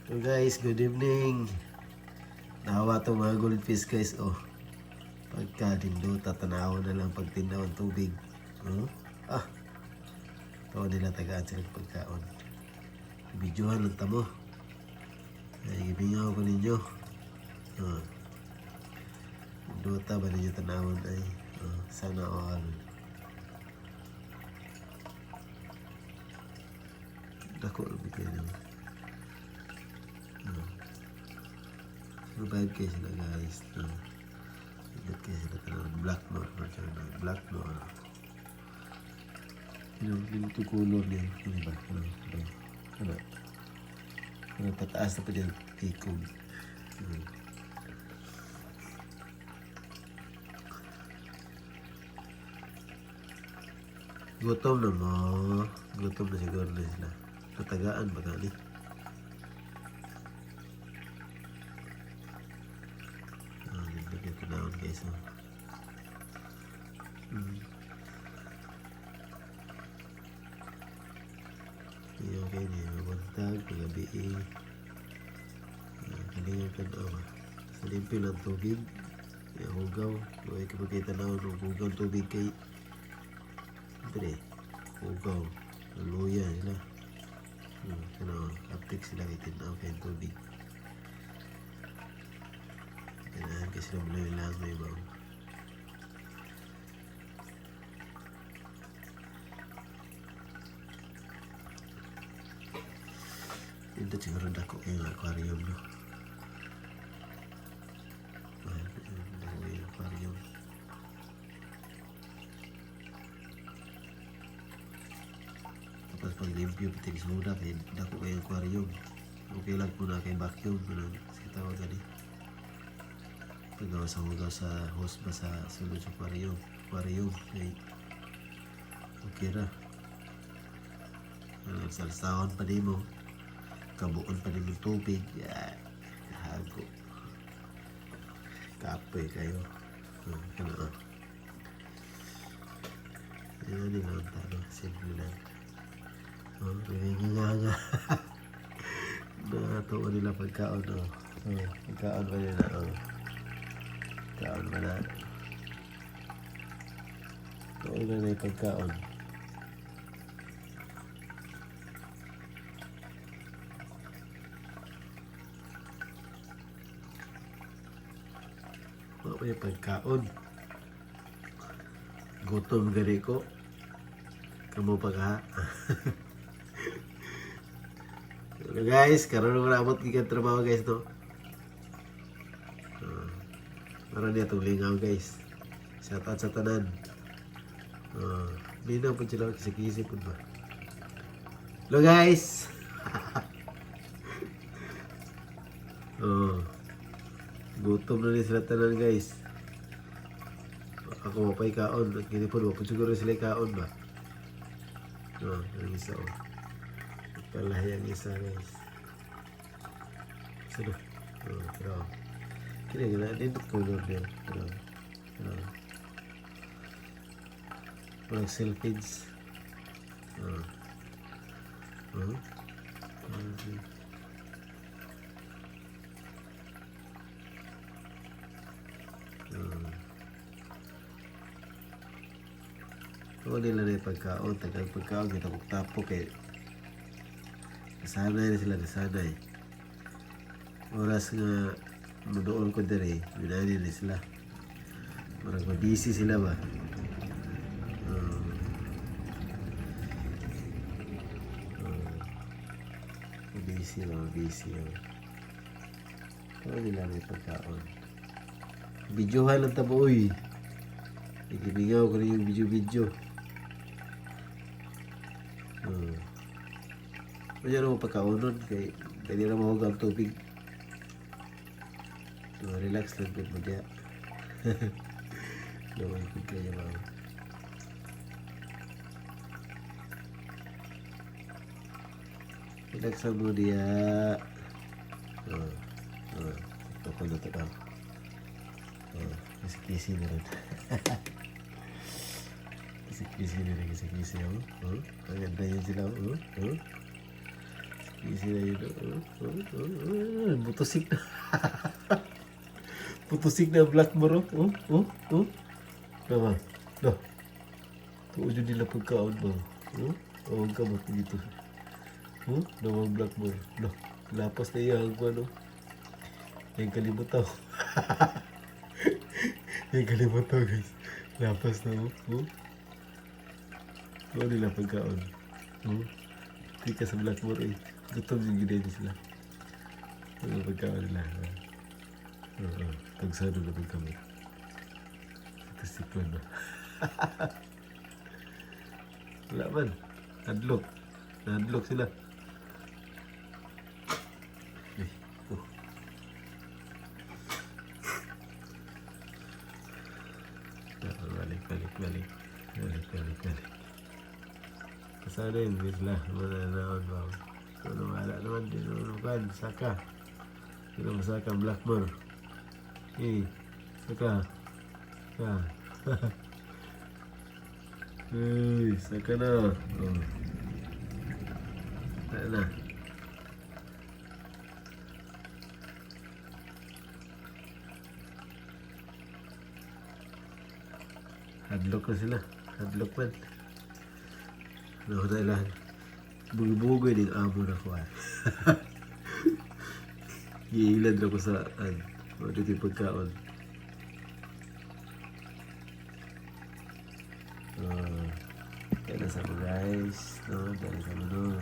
So guys, good evening. Nahawa itong mga goldfish guys. Oh, pagka dinduta, tanaw na lang pagtinaw ang tubig. Oh, ah, ito nila tagaan sila pagkaon. Bidyohan lang tamo. Ay, ibingaw ko ninyo. Oh, dinduta ba ninyo tanawon ay? Oh, sana all. Dako lang bigay naman. Survive kayo sila guys. Ingat kayo sila talagang Blackmore. Blackmore. Yung ito color niya. Ano ba? Ano pataas na pa dyan. Ikog. Gutom na mo. Gutom na siguro na sila. Natagaan ba gani? Bigyan ko naon guys. Okay niya. Mabantag. Pagabi. Kalingan ka na. Sa limpyo ng tubig. Hugaw. Huwag kapagkita na ako. Hugaw tubig kay. Ito hugaw. Luya sila. Aptik sila kay tinaw kay tubig. Kailangan kasi sila mula yung lang may bang. Ito siguro dako yung aquarium, no? Dako yung aquarium. Tapos pag limpyo, pitig soda, kaya dako yung aquarium. Okay lang po na kay vacuum. Sige tawag gani. Pagawa sa host ba sa sulod sa aquarium. Ay okay ra. Salsawan pa di mo. Kabuon pa din yung tubig. Hago. Kapoy kayo. Yan din lang talo. Simple lang. Nga. Natuwa nila pagkaon. Pagkaon pa nila. Pagkaon pa na. Tuwa na yung pagkaon. May pagkaon. Gutom gani ko. Kamu pa ka. So guys, karon na abot gikan trabaho guys to. Para niya itong lingaw guys. Shout out sa tanan. Linaw po sila kisik-kisik po ba. Hello guys. Gutom na rin sila tanan guys. Ako mapay kaon. Kini po naman siguro sila kaon ba. Yung isa Pala yung isa guys. Sana. Pero kini gana din color din. Parang selfies. Ito nila na yung pagkaon. Tagang pagkaon. Kita kong tapo kay nasanay na sila. Nasanay. Oras nga madoon ko dere. Binani na sila. Marang mabisi sila ba. Mabisi. Ito nila na yung pagkaon. Videohan lang tabo. Ikibigaw ko rin yung video. Kaya naman pagkaunon kay hindi na mahugang tubig. Relax lang din mo dyan. Laway ko kaya mga. Relax lang mo diya. Ito ko na ito daw. Kisi-kisi na rin. Kisi-kisi na rin. Ang ganda yun sila. Kisi na yun. putusik na. Putusik na Blackmore. Oh. Naman. No. Tuo dyan nila pagkaon ba? Awag ka ba dito? Naman Blackmore. No. Lapas na iya ang ano. Yung kalimutan. Yung kalimutan guys. Lapas na Tuo nila pagkaon. Tika sa Blackmore eh. Gutom yung ginayin sila. Ano pagkaon nila. Pagsado na kami. Kasiklan na. Wala man. Nadlock sila. Balik. Kasana yun, bisla. Mananaon ba? Ano wala naman din. Ano kan? Saka. Sino masaka? Blackmore. Saka. Saka na. Saka na. Hadlock na sila. Hadlock man. Nauna lang. Bugoy din amo na ko. Giilad na ko sa dito yung pagkaon. Kaya na sa mo guys. Kaya na sa mo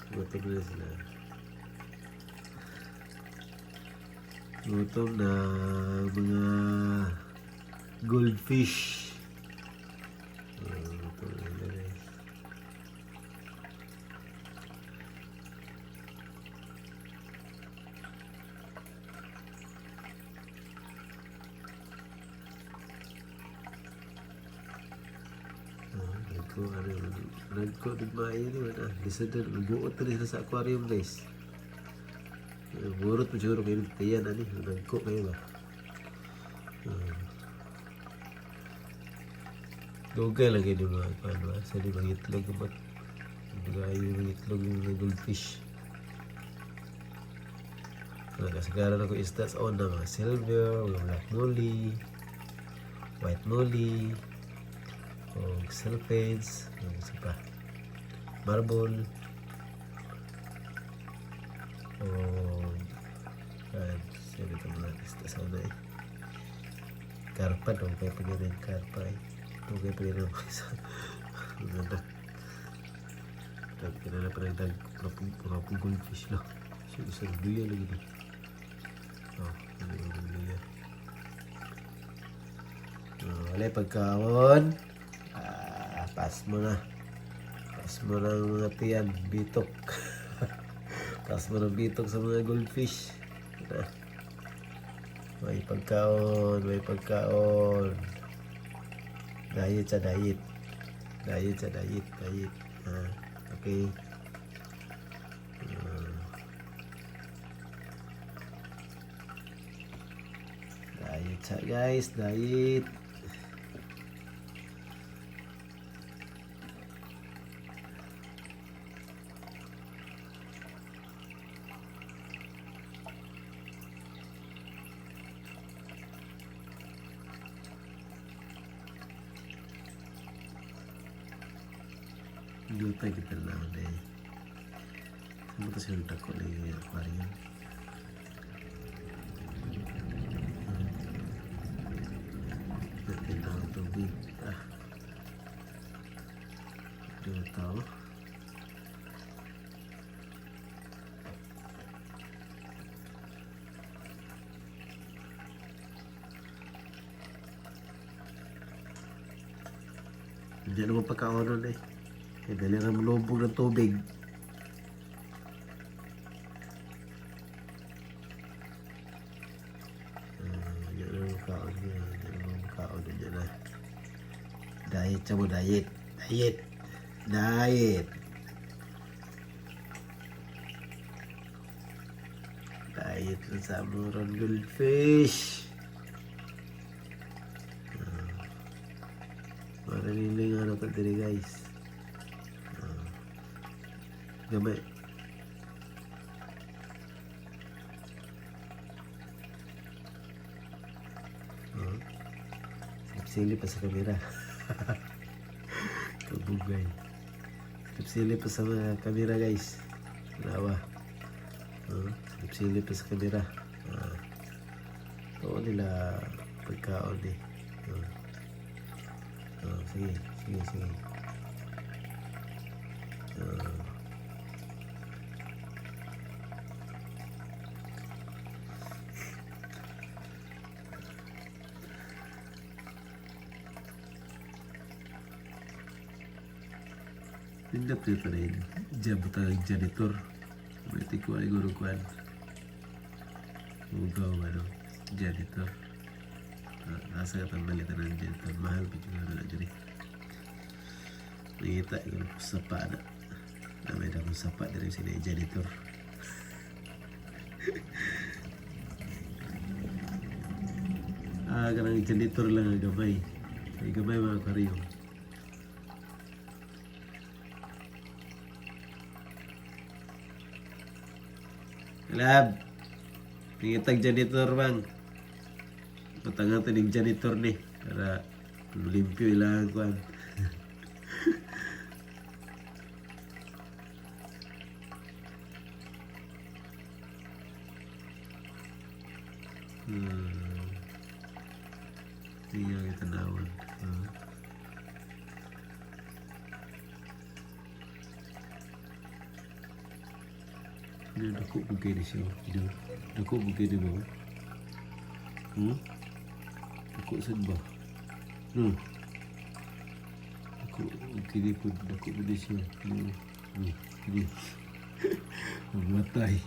Gutom na sila. Gutom na mga goldfish. Gutom na sila guys. Nagko din maayo naman Lisod na, buot na sila sa aquarium guys. Burot mo siguro kayo nagtayan nagko kayo ba. Dugay lang kayo mga paano sa di mga itlog ba't magayo yung itlog yung mga goldfish. Kasagaran ako isda sa ona mga silver, mga black molly, white molly, o sulfates, isa pa marble, o sabi ito mga isda sa ona karpa dong kaya pagyan yung karpa ito kaya pagyan yung isa maganda kinala pa rin purapong goldfish no isa duya lagi din wala pagkaon pas mo na ang mga tiyan bitok. Pas mo ng bitok sa mga goldfish. May pagkaon diet okay. Diet siya guys, diet. Lupa kita lang deh. Kamu tuh sih takut nih aquarium. Terkenal tubig. Dia tahu. Jangan lupa pagkaon deh. Dali na malubog ng tubig. Yan ang makaon niya. Yan ang makaon niya na. Diet siya mo, diet. Diet lang sa amuron goldfish. Marinig ano ka diri guys. Gamay. Oh. Silip-silip pa sa kamera. Kabugay. Silip-silip pa sa mga kamera guys. Nawa. Oh. Silip-silip pa sa kamera. Oo nila pagkaon eh. Sige. Tindak dito rin. Diyan mo talagang janitor. May tikuha ay gurukuan. Ugaw janitor. Nasa ka balitan ng janitor. Mahal pa siguro na dyan eh. Nakita ko po sapa na. Namay na kong sapa na rin sila janitor. Karang janitor lang ang gamay. Ay gamay mga karyo. Lab, nangitag janitor bang. Patangatan ng janitor ni para limpyo ilang kuan. Hindi nga kita nawan. Dako bugay na siya. Dako bugay na ba? Dako saan ba? Dako bugay po. Dako bugay siya. Hindi. Magmatay.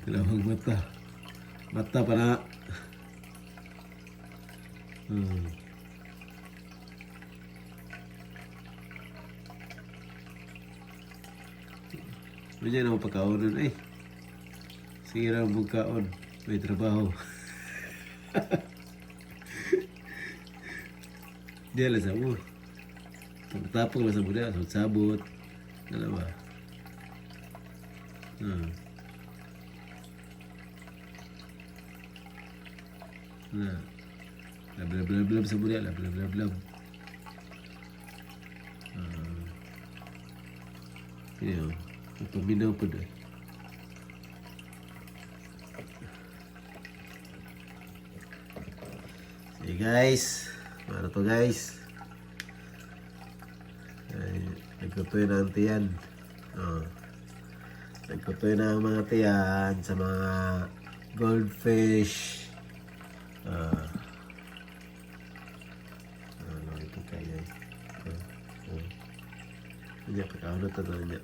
Kailangan magmata. Mata pa na. Ganyan ang pagkaon nun eh. Sige lang pagkaon. May trabaho. Dia lah sabut. Tapang lah sabut dia. Sabut. Alam ba? Nah. Blab sabut dia lah. Blab. Ini oh. Pemindahan apa dah? Hey guys, mana to guys? Nagkutoy na ang tiyan. Nagkutoy na ang mga tiyan sa mga goldfish. Ito kaya. Hindi, pagkaunod na niya.